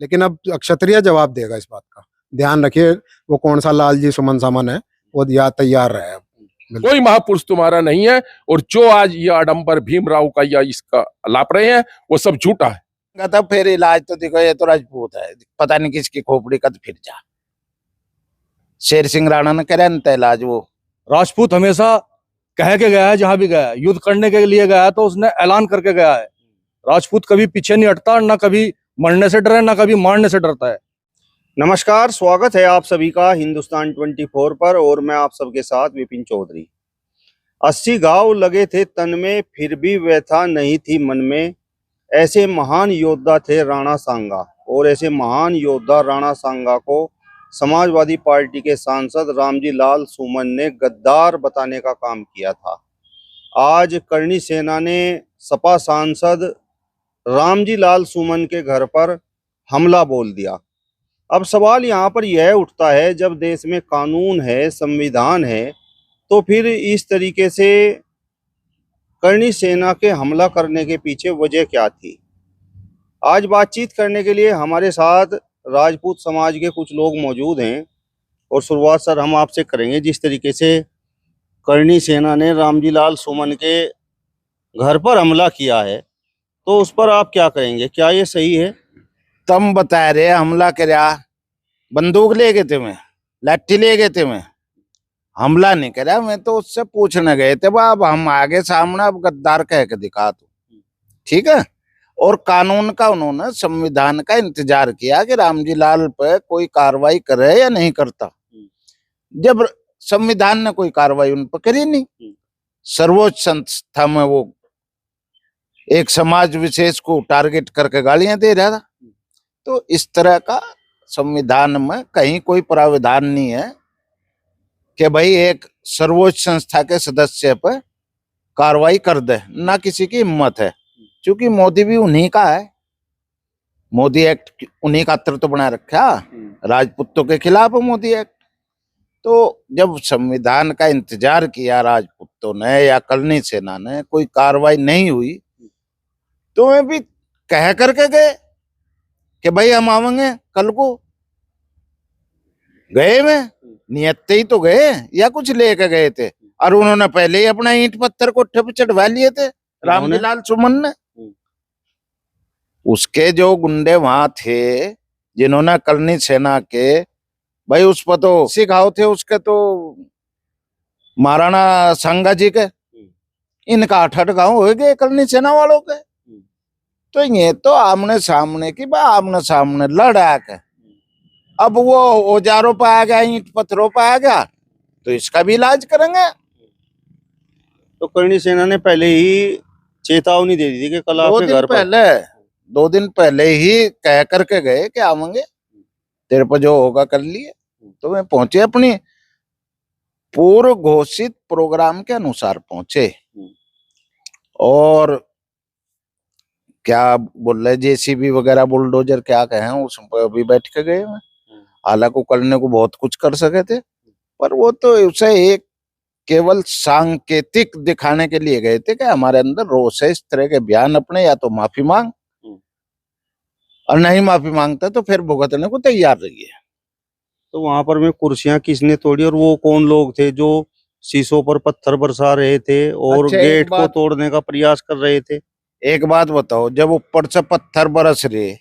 लेकिन अब क्षत्रिय जवाब देगा इस बात का। ध्यान रखिए, वो कौन सा लाल जी सुमन सामन है, वो या तैयार रहे। कोई महापुरुष तुम्हारा नहीं है, और जो आज ये आडंबर भीमराव का या इसका लाप रहे हैं वो सब झूठा है। तो फिर इलाज तो देखो, ये तो राजपूत है, पता नहीं किसकी खोपड़ी कद फिर जा। शेर सिंह राणा ने करे न इलाज। वो राजपूत हमेशा कह के गया है, जहां भी गया है युद्ध करने के लिए गया है तो उसने ऐलान करके गया है। राजपूत कभी पीछे नहीं हटता, ना कभी मरने से डरे, ना कभी मारने से डरता है। नमस्कार, स्वागत है आप सभी का हिंदुस्तान 24 पर, और मैं आप सबके साथ विपिन चौधरी। 80 घाव लगे थे तन में, फिर भी व्यथा नहीं थी मन में। ऐसे महान योद्धा थे राणा सांगा, और ऐसे महान योद्धा राणा सांगा को समाजवादी पार्टी के सांसद रामजी लाल सुमन ने गद्दार बताने का काम किया था। आज करणी सेना ने सपा सांसद रामजी लाल सुमन के घर पर हमला बोल दिया। अब सवाल यहाँ पर यह उठता है, जब देश में कानून है, संविधान है, तो फिर इस तरीके से करणी सेना के हमला करने के पीछे वजह क्या थी? आज बातचीत करने के लिए हमारे साथ राजपूत समाज के कुछ लोग मौजूद हैं, और शुरुआत सर हम आपसे करेंगे। जिस तरीके से करणी सेना ने रामजी लाल सुमन के घर पर हमला किया है, तो उस पर आप क्या कहेंगे? क्या ये सही है? तुम बता रहे हमला करा, बंदूक ले गए थे, मैं लाठी ले गए थे, मैं हमला नहीं करा। मैं तो उससे पूछने गए थे, अब हम आगे सामने अब गद्दार कह के दिखा तू, ठीक है। और कानून का उन्होंने, संविधान का इंतजार किया कि रामजी लाल पे कोई कार्रवाई करे या नहीं करता। जब संविधान ने कोई कार्रवाई उन पर करी नहीं, सर्वोच्च संस्था में वो एक समाज विशेष को टारगेट करके गालियां दे रहा था। तो इस तरह का संविधान में कहीं कोई प्रावधान नहीं है कि भाई एक सर्वोच्च संस्था के सदस्य पर कार्रवाई कर दे, ना किसी की हिम्मत है। क्योंकि मोदी भी उन्हीं का है, मोदी एक्ट उन्हीं का तो बना रखा, राजपूतों के खिलाफ मोदी एक्ट। तो जब संविधान का इंतजार किया राजपूतों ने या करणी सेना ने, कोई कार्रवाई नहीं हुई, तो वे भी कह करके गए कि भाई हम आवेंगे कल को। गए में नियत ही तो गए, या कुछ लेके गए थे? और उन्होंने पहले ही अपना ईंट पत्थर कोठे पे चढ़वा लिए थे रामजी लाल सुमन ने। उसके जो गुंडे वहां थे, जिन्होंने करणी सेना के, भाई उस पर तो सिखाओ थे, उसके तो महाराणा सांगा जी के, इनका 8 गांव हो गए करणी सेना वालों के। तो ये तो आमने सामने की बात, आमने सामने लड़ा के अब वो औजारों पे आ गया, ईंट पत्थरों पे आ गया, तो इसका भी इलाज करेंगे। तो करणी सेना ने पहले ही चेतावनी दे दी थी कि कल आपके घर पर 2 दिन पहले ही कह करके गए कि आवेंगे, तेरे पर जो होगा कर लिए। तो वे पहुंचे, अपनी पूर्व घोषित प्रोग्राम के अनुसार पहुंचे। और क्या बोल रहे, जेसीबी वगैरह, बुलडोजर क्या कहें, उस पर भी बैठ के गए। हालांकि करने को बहुत कुछ कर सके थे, पर वो तो उसे एक केवल सांकेतिक दिखाने के लिए गए थे कि हमारे अंदर रोष है। इस तरह के बयान अपने, या तो माफी मांग, और नहीं माफी मांगता तो फिर भुगतने को तैयार रहिए। तो वहां पर में कुर्सियां किसने तोड़ी, और वो कौन लोग थे जो शीशों पर पत्थर बरसा रहे थे और गेट को तोड़ने का प्रयास कर रहे थे? एक बात बताओ, जब ऊपर से पत्थर बरस रहे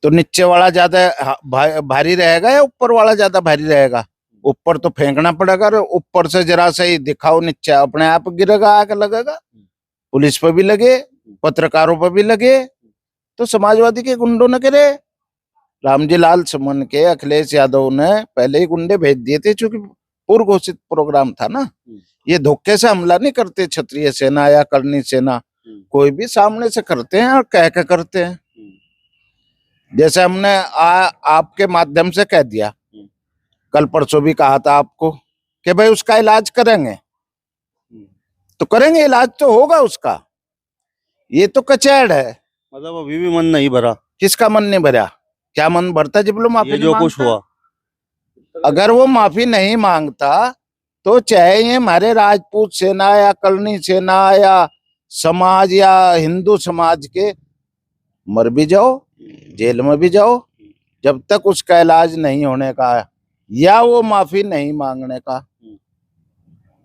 तो नीचे वाला ज्यादा भारी रहेगा या ऊपर वाला ज्यादा भारी रहेगा? ऊपर तो फेंकना पड़ेगा, और ऊपर से जरा सही दिखाओ, नीचे अपने आप गिरेगा, आग लगेगा। पुलिस पर भी लगे, पत्रकारों पर भी लगे। तो समाजवादी के गुंडों ने करे, रामजी लाल सुमन के अखिलेश यादव ने पहले ही गुंडे भेज दिए थे, क्योंकि पूर्व घोषित प्रोग्राम था ना। ये धोखे से हमला नहीं करते क्षत्रिय सेना या करणी सेना, कोई भी सामने से करते हैं और कह के करते हैं। जैसे हमने आपके माध्यम से कह दिया, कल परसों भी कहा था आपको कि भाई उसका इलाज करेंगे, तो करेंगे, इलाज तो होगा उसका। ये तो कचेड़ है। मतलब अभी भी मन नहीं भरा? किसका मन नहीं भरा? क्या मन भरता जब लोग माफी जो कुछ हुआ? अगर वो माफी नहीं मांगता तो चाहे ये हमारे राजपूत सेना या करणी सेना या समाज या हिंदू समाज के मर भी जाओ, जेल में भी जाओ, जब तक उसका इलाज नहीं होने का या वो माफी नहीं मांगने का।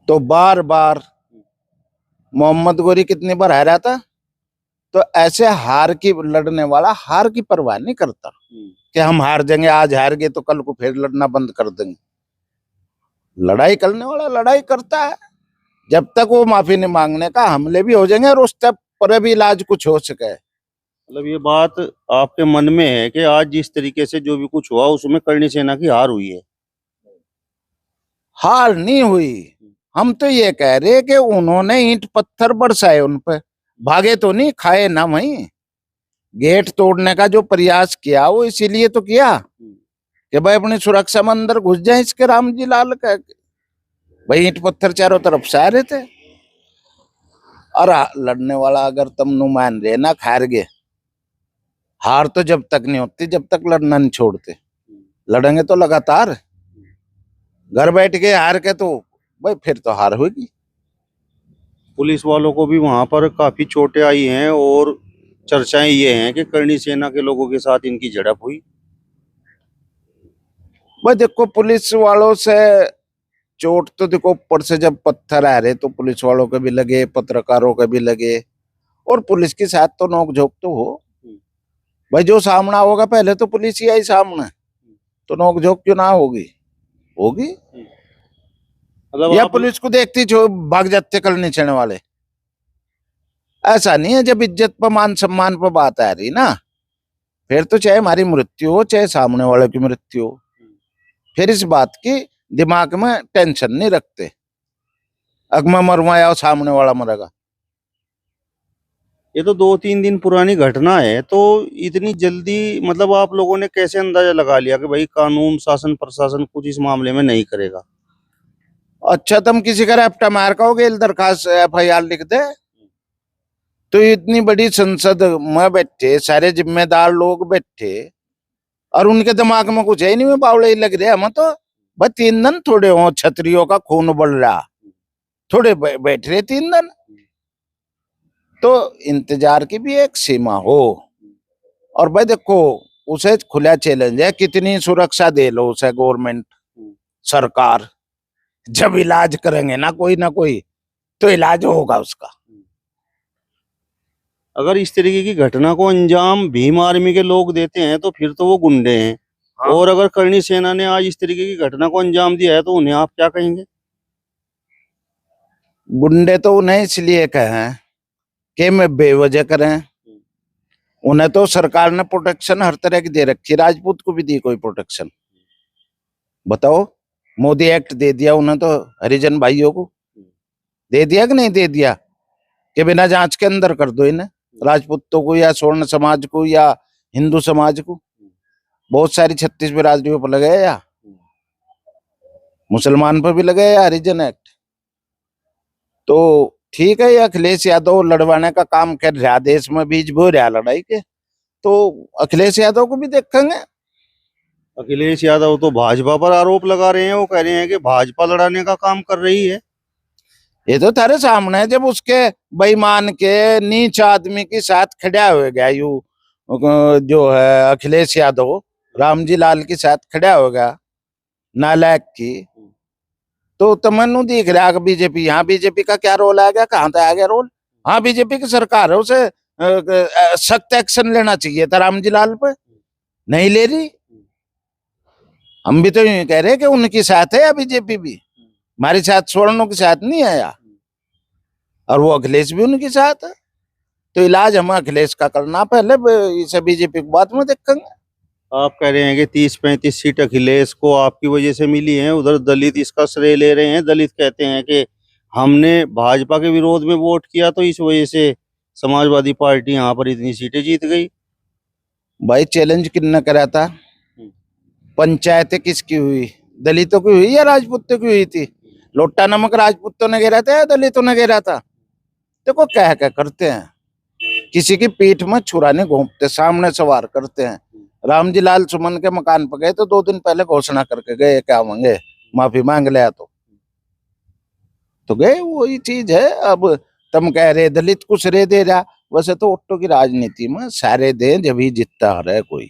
तो बार बार मोहम्मद गोरी कितनी बार हारा था, तो ऐसे हार की लड़ने वाला हार की परवाह नहीं करता कि हम हार जाएंगे, आज हार गए तो कल को फिर लड़ना बंद कर देंगे। लड़ाई करने वाला लड़ाई करता है, जब तक वो माफी नहीं मांगने का हमले भी हो जाएंगे और उस तक पर भी इलाज कुछ हो सके। मतलब ये बात आपके मन में है कि आज जिस तरीके से जो भी कुछ हुआ उसमें करणी सेना की हार हुई है? हार नहीं हुई, हम तो ये कह रहे कि उन्होंने ईंट पत्थर बरसाए उन पे, भागे तो नहीं, खाए ना वहीं। गेट तोड़ने का जो प्रयास किया वो इसीलिए तो किया कि भाई अपनी सुरक्षा में अंदर घुस जाए इसके राम जी लाल का। भाई ईंट पत्थर चारों तरफ से आ रहे थे, और लड़ने वाला अगर तुम नुमान रहे ना हार गए, हार तो जब तक नहीं होती जब तक लड़ना नहीं छोड़ते। लड़ेंगे तो लगातार, घर बैठ के हार के तो भाई फिर तो हार होगी। पुलिस वालों को भी वहां पर काफी चोटें आई हैं और चर्चाएं ये हैं कि करणी सेना के लोगों के साथ इनकी झड़प हुई। भाई देखो, पुलिस वालों से चोट तो देखो, ऊपर से जब पत्थर आ रहे तो पुलिस वालों के भी लगे, पत्रकारों के भी लगे, और पुलिस के साथ तो नोकझोंक तो हो। भाई जो सामना होगा पहले तो पुलिस ही आई सामने, तो नोकझोंक क्यों ना होगी? होगी। मतलब या आप पुलिस को देखती जो भाग जाते करने चढ़ने वाले। ऐसा नहीं है, जब इज्जत पर मान सम्मान पर बात आ रही ना, फिर तो चाहे हमारी मृत्यु हो चाहे सामने वाले की मृत्यु हो, फिर इस बात की दिमाग में टेंशन नहीं रखते। अब मैं मरूंगा या सामने वाला मरेगा। ये तो 2-3 दिन पुरानी घटना है, तो इतनी जल्दी मतलब आप लोगों ने कैसे अंदाजा लगा लिया कि भाई कानून शासन प्रशासन कुछ इस मामले में नहीं करेगा? अच्छा, तुम किसी का रैप्टा मार का हो गेल दरखास्त FIR लिख दे, तो इतनी बड़ी संसद में बैठे सारे जिम्मेदार लोग बैठे और उनके दिमाग में कुछ है ही नहीं, में बावड़े ही लग रहे हम तो। बस 3 दिन थोड़े हो, छतरियों का खून बढ़ रहा, थोड़े बैठ रहे 3 दिन, तो इंतजार की भी एक सीमा हो। और भाई देखो, उसे खुला चैलेंज है, कितनी सुरक्षा दे लो उसे गवर्नमेंट सरकार, जब इलाज करेंगे ना कोई तो इलाज होगा उसका। अगर इस तरीके की घटना को अंजाम भीम आर्मी के लोग देते हैं तो फिर तो वो गुंडे हैं। हाँ। और अगर करणी सेना ने आज इस तरीके की घटना को अंजाम दिया है तो उन्हें आप क्या कहेंगे? गुंडे तो उन्हें इसलिए कहें कि मैं बेवजह करें, उन्हें तो सरकार ने प्रोटेक्शन हर तरह की दे रखी, राजपूत को भी दी कोई प्रोटेक्शन? बताओ, मोदी एक्ट दे दिया उन्हें तो हरिजन भाइयों को, दे दिया कि नहीं दे दिया कि बिना जांच के अंदर कर दो इन्हें, राजपूतों को या स्वर्ण समाज को या हिंदू समाज को। बहुत सारी 36 बिरादरियों पर लगे या मुसलमान पर भी लगे या हरिजन एक्ट। तो ठीक है, ये अखिलेश यादव लड़वाने का काम कर रहा, देश में बीज बो रहा लड़ाई के, तो अखिलेश यादव को भी देखेंगे। अखिलेश यादव तो भाजपा पर आरोप लगा रहे हैं, वो कह रहे हैं कि भाजपा लड़ाने का काम कर रही है। ये तो तेरे सामने है, जब उसके बेईमान के नीच आदमी के साथ खड़ा हो गया यू जो है अखिलेश यादव, रामजी लाल के साथ खड़ा हो गया नालायक की, तो तमन्नू दिख रहा है बीजेपी, यहाँ बीजेपी का क्या रोल आ गया, कहाँ तक आ गया रोल? हाँ, बीजेपी की सरकार है, उसे सख्त एक्शन लेना चाहिए था रामजी लाल पे, नहीं ले रही। हम भी तो यूं कह रहे हैं कि उनके साथ है या बीजेपी भी, हमारे साथ स्वर्णों के साथ नहीं आया, और वो अखिलेश भी उनके साथ है। तो इलाज हमें अखिलेश का करना, पहले इसे बीजेपी को बाद में देखेंगे। आप कह रहे हैं कि 30-35 सीट अखिलेश को आपकी वजह से मिली हैं, उधर दलित इसका श्रेय ले रहे हैं। दलित कहते हैं कि हमने भाजपा के विरोध में वोट किया तो इस वजह से समाजवादी पार्टी यहाँ पर इतनी सीटें जीत गई। भाई चैलेंज किसने करा था? पंचायतें किसकी हुई? दलितों की हुई या राजपूतों की हुई थी? लोटा नमक राजपूतों ने गिरा था या दलितों ने गिरा था? देखो क्या करते हैं, किसी की पीठ में छुरा नहीं घोंपते, सामने सवार करते हैं। रामजी लाल सुमन के मकान पर गए तो 2 दिन पहले घोषणा करके गए, क्या मांगे, माफी मांग लिया तो गए, वही चीज है। अब तुम कह रहे दलित को श्रेय दे रहा, वैसे तो ऑटो की राजनीति में सारे दें जब ही जीतता आ रहा है कोई,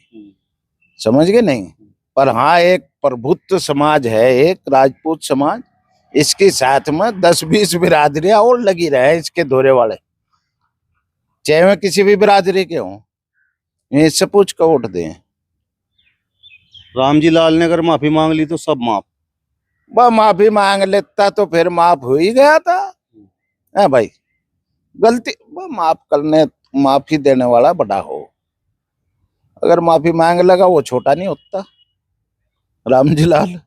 समझ गए नहीं। पर हाँ, एक प्रभुत्व समाज है, एक राजपूत समाज, इसके साथ में 10-20 बिरादरियां और लगी रहे इसके दौरे वाले, चाहे मैं किसी भी बिरादरी के हूँ, इससे पूछ कर वोट दें। रामजी लाल ने अगर माफी मांग ली तो सब माफ। वह माफी मांग लेता तो फिर माफ हो ही गया था। है भाई, गलती वह माफी देने वाला बड़ा हो, अगर माफी मांग लगा वो छोटा नहीं होता रामजी लाल।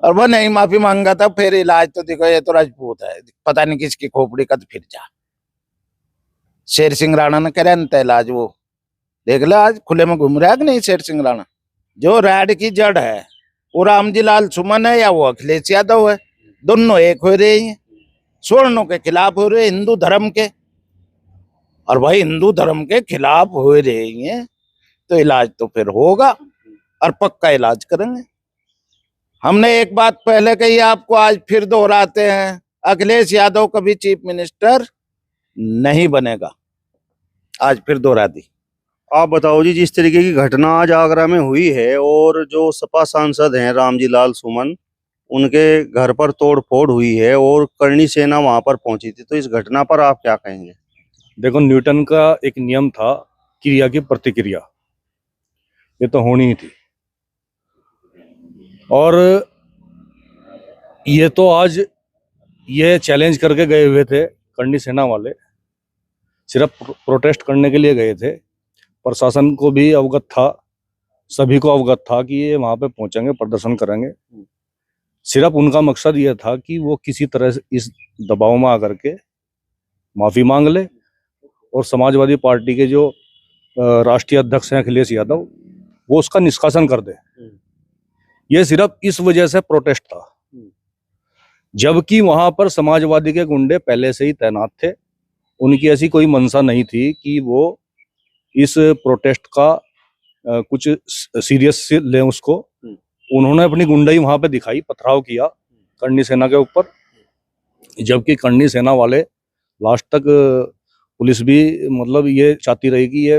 और वह नहीं माफी मांगा था, फिर इलाज तो देखो, ये तो राजपूत है, पता नहीं किसकी खोपड़ी का, तो फिर जा शेर सिंह राणा ने करा न इलाज, वो देख लो आज खुले में घूम रहा है कि नहीं शेर सिंह राणा। जो रैड की जड़ है वो रामजी लाल सुमन है या वो अखिलेश यादव है, दोनों एक हो रहे हैं, स्वर्णों के खिलाफ हो रहे, हिंदू धर्म के। और भाई हिंदू धर्म के खिलाफ हो रहे हैं तो इलाज तो फिर होगा, और पक्का इलाज करेंगे। हमने एक बात पहले कही आपको, आज फिर दोहराते हैं, अखिलेश यादव कभी चीफ मिनिस्टर नहीं बनेगा, आज फिर दोहरा दी। आप बताओ जी, जिस तरीके की घटना आज आगरा में हुई है और जो सपा सांसद हैं रामजी लाल सुमन, उनके घर पर तोड़ फोड़ हुई है और करणी सेना वहां पर पहुंची थी, तो इस घटना पर आप क्या कहेंगे? देखो, न्यूटन का एक नियम था, क्रिया की प्रतिक्रिया, ये तो होनी ही थी। और ये तो आज ये चैलेंज करके गए हुए थे करणी सेना वाले, सिर्फ प्रोटेस्ट करने के लिए गए थे। प्रशासन को भी अवगत था, सभी को अवगत था कि ये वहां पे पहुंचेंगे, प्रदर्शन करेंगे। सिर्फ उनका मकसद ये था कि वो किसी तरह से इस दबाव में आकर के माफी मांग ले और समाजवादी पार्टी के जो राष्ट्रीय अध्यक्ष हैं अखिलेश यादव, वो उसका निष्कासन कर दे। ये सिर्फ इस वजह से प्रोटेस्ट था, जबकि वहां पर समाजवादी के गुंडे पहले से ही तैनात थे। उनकी ऐसी कोई मंशा नहीं थी कि वो इस प्रोटेस्ट का कुछ सीरियस लें उसको। उन्होंने अपनी गुंडाई वहां पे दिखाई, पथराव किया करणी सेना के ऊपर, जबकि करणी सेना वाले लास्ट तक, पुलिस भी मतलब ये चाहती रही कि ये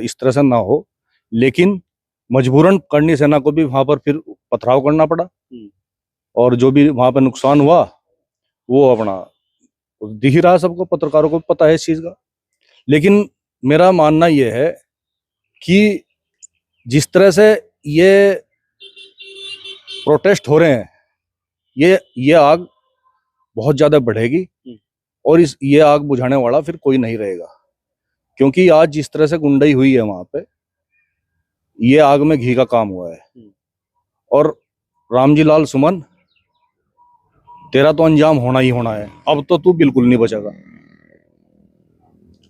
इस तरह से ना हो, लेकिन मजबूरन करणी सेना को भी वहां पर फिर पथराव करना पड़ा। और जो भी वहां पर नुकसान हुआ वो अपना दिख ही रहा, सबको, पत्रकारों को पता है इस चीज का। लेकिन मेरा मानना यह है कि जिस तरह से ये प्रोटेस्ट हो रहे हैं, ये आग बहुत ज्यादा बढ़ेगी और ये आग बुझाने वाला फिर कोई नहीं रहेगा। क्योंकि आज जिस तरह से गुंडाई हुई है वहां पे, ये आग में घी का काम हुआ है। और रामजी लाल सुमन, तेरा तो अंजाम होना ही होना है, अब तो तू बिल्कुल नहीं बचेगा।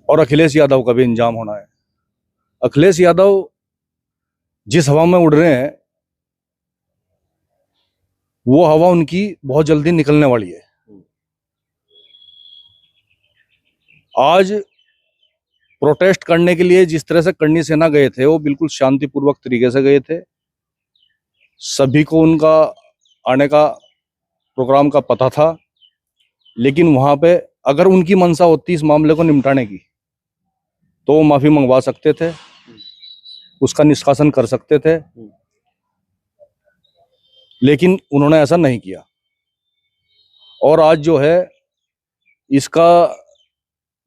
और अखिलेश यादव का भी अंजाम होना है। अखिलेश यादव जिस हवा में उड़ रहे हैं, वो हवा उनकी बहुत जल्दी निकलने वाली है। आज प्रोटेस्ट करने के लिए जिस तरह से करणी सेना गए थे, वो बिल्कुल शांतिपूर्वक तरीके से गए थे। सभी को उनका आने का प्रोग्राम का पता था, लेकिन वहां पे अगर उनकी मंशा होती इस मामले को निपटाने की, तो वो माफी मंगवा सकते थे, उसका निष्कासन कर सकते थे, लेकिन उन्होंने ऐसा नहीं किया। और आज जो है, इसका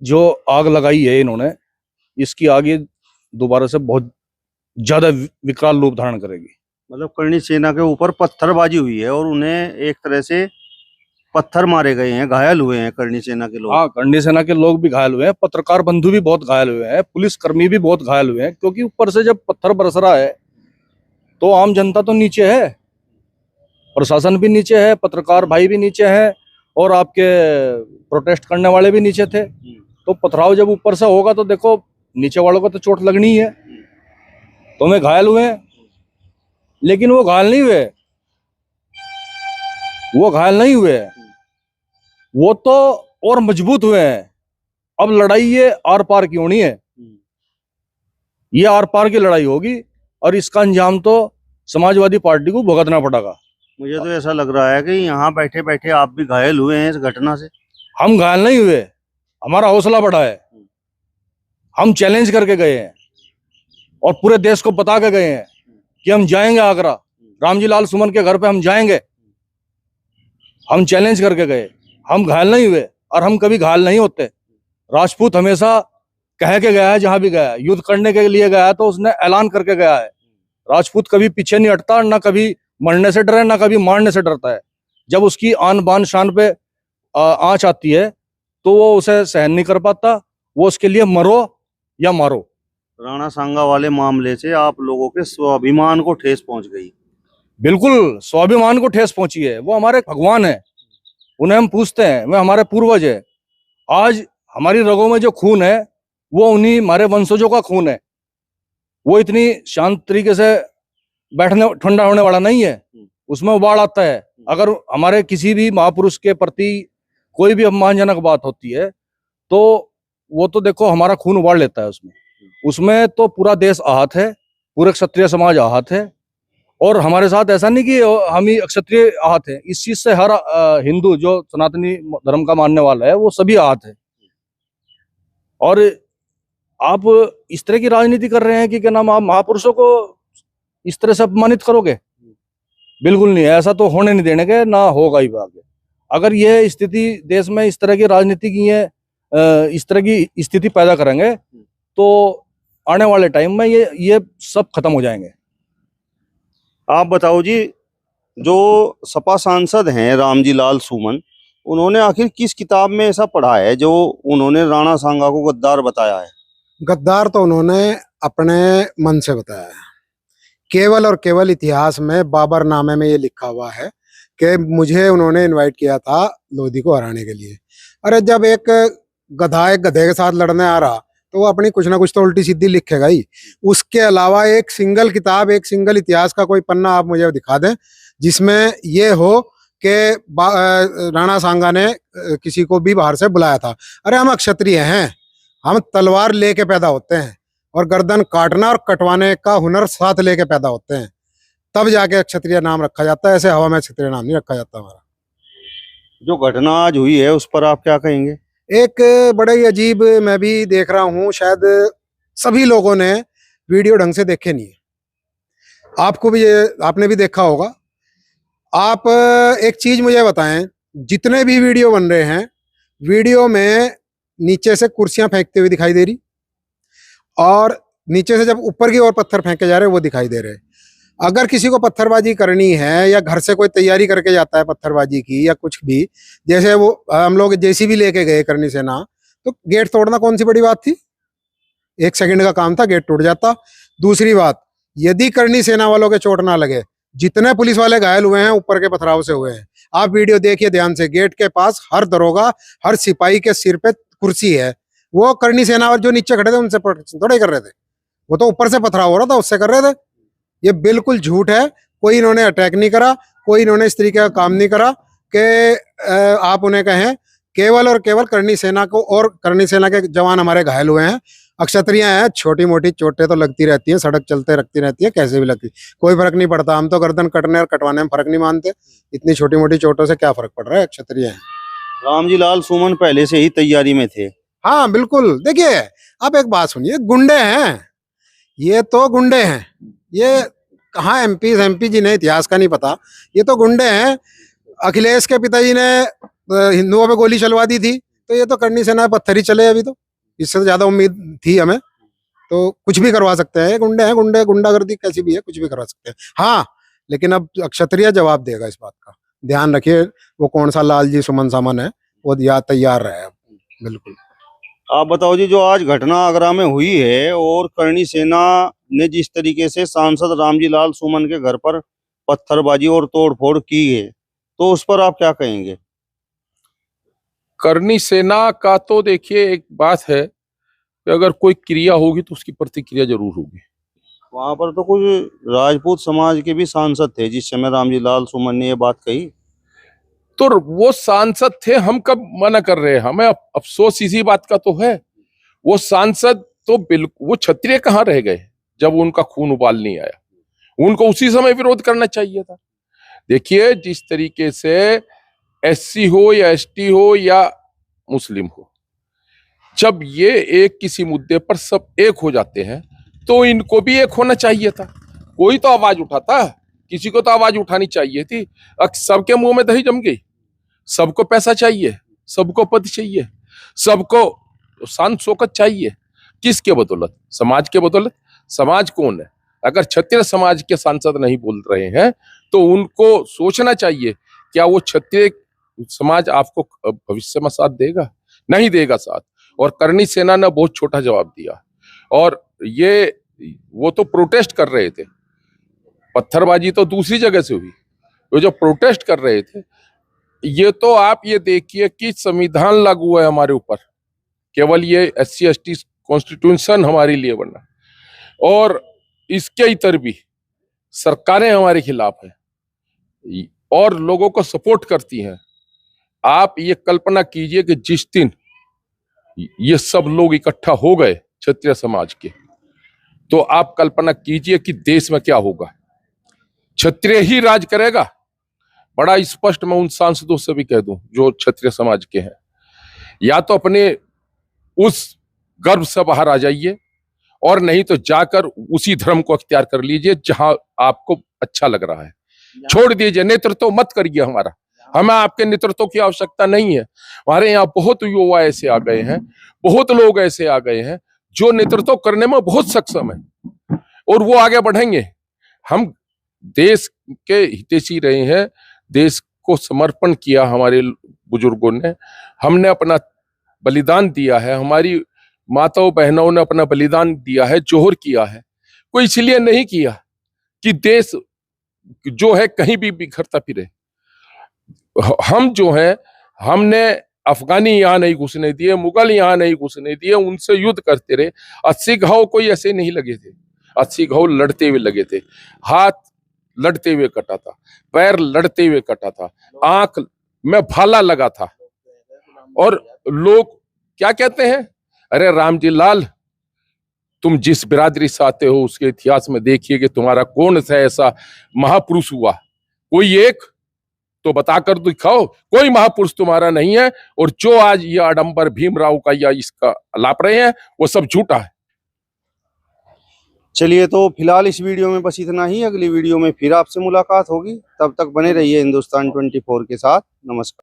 जो आग लगाई है इन्होंने, इसकी आग ये दोबारा से बहुत ज्यादा विकराल रूप धारण करेगी। मतलब करणी सेना के ऊपर पत्थरबाजी हुई है और उन्हें एक तरह से पत्थर मारे गए हैं, घायल हुए हैं करणी सेना के लोग। हाँ, करणी सेना के लोग भी घायल हुए हैं, पत्रकार बंधु भी बहुत घायल हुए हैं, पुलिस कर्मी भी बहुत घायल हुए हैं। क्योंकि ऊपर से जब पत्थर बरस रहा है तो आम जनता तो नीचे है, प्रशासन भी नीचे है, पत्रकार भाई भी नीचे है, और आपके प्रोटेस्ट करने वाले भी नीचे थे। तो पथराव जब ऊपर से होगा तो देखो, नीचे वालों को तो चोट लगनी ही है। तो वे घायल हुए हैं, लेकिन वो घायल नहीं हुए, वो तो और मजबूत हुए हैं। अब लड़ाई ये आर पार की होनी है, ये आर पार की लड़ाई होगी, और इसका अंजाम तो समाजवादी पार्टी को भुगतना पड़ेगा। मुझे तो ऐसा लग रहा है कि यहाँ बैठे बैठे आप भी घायल हुए हैं इस घटना से। हम घायल नहीं हुए, हमारा हौसला बढ़ा है। हम चैलेंज करके गए हैं और पूरे देश को बता के गए हैं कि हम जाएंगे आगरा, रामजी लाल सुमन के घर पे हम जाएंगे। हम चैलेंज करके गए, हम घायल नहीं हुए और हम कभी घायल नहीं होते। राजपूत हमेशा कह के गया है, जहां भी गया है, युद्ध करने के लिए गया है तो उसने ऐलान करके गया है। राजपूत कभी पीछे नहीं हटता, ना कभी मरने से डरे, ना कभी मारने से डरता है। जब उसकी आन बान शान पे आंच आती है तो वो उसे सहन नहीं कर पाता, वो उसके लिए मरो या मारो। राणा सांगा वाले मामले से आप लोगों के स्वाभिमान को ठेस पहुंच गई। बिल्कुल स्वाभिमान को ठेस पहुंची है। वो हमारे भगवान है, उन्हें हम पूछते हैं, वे हमारे पूर्वज है। आज हमारी रगों में जो खून है वो उन्हीं हमारे वंशजों का खून है। वो इतनी शांत तरीके से बैठने ठंडा होने वाला नहीं है, उसमें उबाल आता है। अगर हमारे किसी भी महापुरुष के प्रति कोई भी अपमानजनक बात होती है तो वो तो देखो हमारा खून उबाल लेता है उसमें तो पूरा देश आहत है, पूरे क्षत्रिय समाज आहत है। और हमारे साथ ऐसा नहीं कि हम ही क्षत्रिय आहत है, इस चीज से हर हिंदू जो सनातनी धर्म का मानने वाला है वो सभी आहत है। और आप इस तरह की राजनीति कर रहे हैं कि क्या नाम, आप महापुरुषों को इस तरह से अपमानित करोगे? बिल्कुल नहीं, ऐसा तो होने नहीं देने के, ना होगा ही आगे। अगर यह स्थिति देश में इस तरह की राजनीति की है, इस तरह की स्थिति पैदा करेंगे तो आने वाले टाइम में ये सब खत्म हो जाएंगे। आप बताओ जी, जो सपा सांसद हैं रामजी लाल सुमन, उन्होंने आखिर किस किताब में ऐसा पढ़ा है जो उन्होंने राणा सांगा को गद्दार बताया है? गद्दार तो उन्होंने अपने मन से बताया है। केवल और केवल इतिहास में बाबर नामे में ये लिखा हुआ है कि मुझे उन्होंने इनवाइट किया था लोधी को हराने के लिए। अरे जब एक गधा एक गधे के साथ लड़ने आ रहा तो वो अपनी कुछ ना कुछ तो उल्टी सीधी लिखेगा ही। उसके अलावा एक सिंगल किताब, एक सिंगल इतिहास का कोई पन्ना आप मुझे दिखा दें जिसमें ये हो कि राणा सांगा ने किसी को भी बाहर से बुलाया था। अरे हम क्षत्रिय हैं, हम तलवार लेके पैदा होते हैं और गर्दन काटना और कटवाने का हुनर साथ लेके पैदा होते हैं, तब जाके क्षत्रिय नाम रखा जाता है। ऐसे हवा में क्षत्रिय नाम नहीं रखा जाता हमारा। जो घटना आज हुई है उस पर आप क्या कहेंगे? एक बड़ा ही अजीब, मैं भी देख रहा हूँ, शायद सभी लोगों ने वीडियो ढंग से देखे नहीं है। आपको भी आपने भी देखा होगा। आप एक चीज मुझे बताएं, जितने भी वीडियो बन रहे हैं, वीडियो में नीचे से कुर्सियां फेंकते हुए दिखाई दे रही और नीचे से जब ऊपर की ओर पत्थर फेंके जा रहे हैं वो दिखाई दे रहे हैं। अगर किसी को पत्थरबाजी करनी है या घर से कोई तैयारी करके जाता है पत्थरबाजी की या कुछ भी, जैसे वो हम लोग जेसीबी लेके गए करनी सेना, तो गेट तोड़ना कौन सी बड़ी बात थी? 1 सेकंड का काम था, गेट टूट जाता। दूसरी बात, यदि करनी सेना वालों के चोट ना लगे, जितने पुलिस वाले घायल हुए हैं ऊपर के पथराव से हुए हैं। आप वीडियो देखिए ध्यान से, गेट के पास हर दरोगा, हर सिपाही के सिर पे कुर्सी है। वो करनी सेना वाले जो नीचे खड़े थे उनसे थोड़े कर रहे थे, वो तो ऊपर से पथराव हो रहा था उससे कर रहे थे। ये बिल्कुल झूठ है। कोई इन्होंने अटैक नहीं करा, कोई इन्होंने इस तरीके का काम नहीं करा कि आप उन्हें कहें। केवल और केवल करनी सेना को, और करनी सेना के जवान हमारे घायल हुए हैं। अक्षत्रियां हैं, छोटी मोटी चोटें तो लगती रहती हैं, सड़क चलते रखती रहती है, कैसे भी लगती, कोई फर्क नहीं पड़ता। हम तो गर्दन कटने और कटवाने में फर्क नहीं मानते, इतनी छोटी मोटी चोटों से क्या फर्क पड़ रहा है? क्षत्रिय हैं। रामजी लाल सुमन पहले से ही तैयारी में थे। हाँ बिल्कुल। देखिए आप एक बात सुनिए, गुंडे हैं ये, तो गुंडे हैं ये। कहाँ एमपी जी ने इतिहास का नहीं पता, ये तो गुंडे हैं। अखिलेश के पिताजी ने हिंदुओं पे गोली चलवा दी थी, तो ये तो करनी सेना पत्थर ही चले। अभी तो इससे तो ज्यादा उम्मीद थी हमें, तो कुछ भी करवा सकते हैं। गुंडे हैं, गुंडागर्दी कैसी भी है, कुछ भी करवा सकते हैं। हाँ, लेकिन अब क्षत्रिय जवाब देगा इस बात का, ध्यान रखिए। वो कौन सा लाल जी सुमन सामन है, वो तैयार रहे। बिल्कुल। आप बताओ जी, जो आज घटना आगरा में हुई है और करनी सेना ने जिस तरीके से सांसद रामजी लाल सुमन के घर पर पत्थरबाजी और तोड़फोड़ की है, तो उस पर आप क्या कहेंगे? करनी सेना का तो देखिए एक बात है कि अगर कोई क्रिया होगी तो उसकी प्रतिक्रिया जरूर होगी। वहां पर तो कुछ राजपूत समाज के भी सांसद थे जिस समय रामजी लाल सुमन ने ये बात कही। तो वो सांसद थे, हम कब मना कर रहे हैं? हमें अफसोस इसी बात का तो है। वो सांसद तो बिल्कुल, वो क्षत्रिय कहाँ रह गए जब उनका खून उबाल नहीं आया? उनको उसी समय विरोध करना चाहिए था। देखिए, जिस तरीके से एससी हो या एसटी हो या मुस्लिम हो, जब ये एक किसी मुद्दे पर सब एक हो जाते हैं तो इनको भी एक होना चाहिए था। कोई तो आवाज उठाता, किसी को तो आवाज उठानी चाहिए थी। सबके मुंह में दही जम गई। सबको पैसा चाहिए, सबको पद चाहिए, सबको शान शौकत चाहिए। किसके बदौलत? समाज के बदौलत। समाज कौन है? अगर क्षत्रिय समाज के सांसद नहीं बोल रहे हैं तो उनको सोचना चाहिए, क्या वो क्षत्रिय समाज आपको भविष्य में साथ देगा? नहीं देगा साथ। और करणी सेना ने बहुत छोटा जवाब दिया। और ये वो तो प्रोटेस्ट कर रहे थे, पत्थरबाजी तो दूसरी जगह से हुई। वो जो प्रोटेस्ट कर रहे थे, ये तो आप ये देखिए कि संविधान लागू है हमारे ऊपर, केवल ये SC ST कॉन्स्टिट्यूशन हमारे लिए बना, और इसके इतर भी सरकारें हमारे खिलाफ है और लोगों को सपोर्ट करती हैं। आप ये कल्पना कीजिए कि जिस दिन ये सब लोग इकट्ठा हो गए क्षत्रिय समाज के, तो आप कल्पना कीजिए कि देश में क्या होगा। क्षत्रिय ही राज करेगा। बड़ा स्पष्ट मैं उन सांसदों से भी कह दूं जो क्षत्रिय समाज के हैं, या तो अपने उस गर्भ से बाहर आ जाइए, और नहीं तो जाकर उसी धर्म को अख्तियार कर लीजिए जहां आपको अच्छा लग रहा है। छोड़ दीजिए, नेतृत्व मत करिए हमारा। हमें आपके नेतृत्व की आवश्यकता नहीं है। हमारे यहाँ बहुत युवा ऐसे आ गए हैं, बहुत लोग ऐसे आ गए हैं जो नेतृत्व करने में बहुत सक्षम है, और वो आगे बढ़ेंगे। हम देश के हितैषी रहे हैं, देश को समर्पण किया हमारे बुजुर्गों ने, हमने अपना बलिदान दिया है, हमारी माताओं बहनों ने अपना बलिदान दिया है, जोहर किया है। कोई इसलिए नहीं किया कि देश जो है कहीं भी बिखरता फिरे। हम जो है, हमने अफगानी यहाँ नहीं घुसने दिए, मुगल यहाँ नहीं घुसने दिए, उनसे युद्ध करते रहे। 80 घाव कोई ऐसे नहीं लगे थे, 80 घाव लड़ते हुए लगे थे। हाथ लड़ते हुए कटा था, पैर लड़ते हुए कटा था, आंख में भाला लगा था। और लोग क्या कहते हैं, अरे राम जी लाल, तुम जिस बिरादरी से आते हो उसके इतिहास में देखिए कि तुम्हारा कौन सा ऐसा महापुरुष हुआ, कोई एक तो बताकर दिखाओ। कोई महापुरुष तुम्हारा नहीं है, और जो आज ये आडंबर भीमराव का या इसका लाप रहे हैं वो सब झूठा है। चलिए, तो फिलहाल इस वीडियो में बस इतना ही। अगली वीडियो में फिर आपसे मुलाकात होगी। तब तक बने रहिए हिंदुस्तान 24 के साथ। नमस्कार।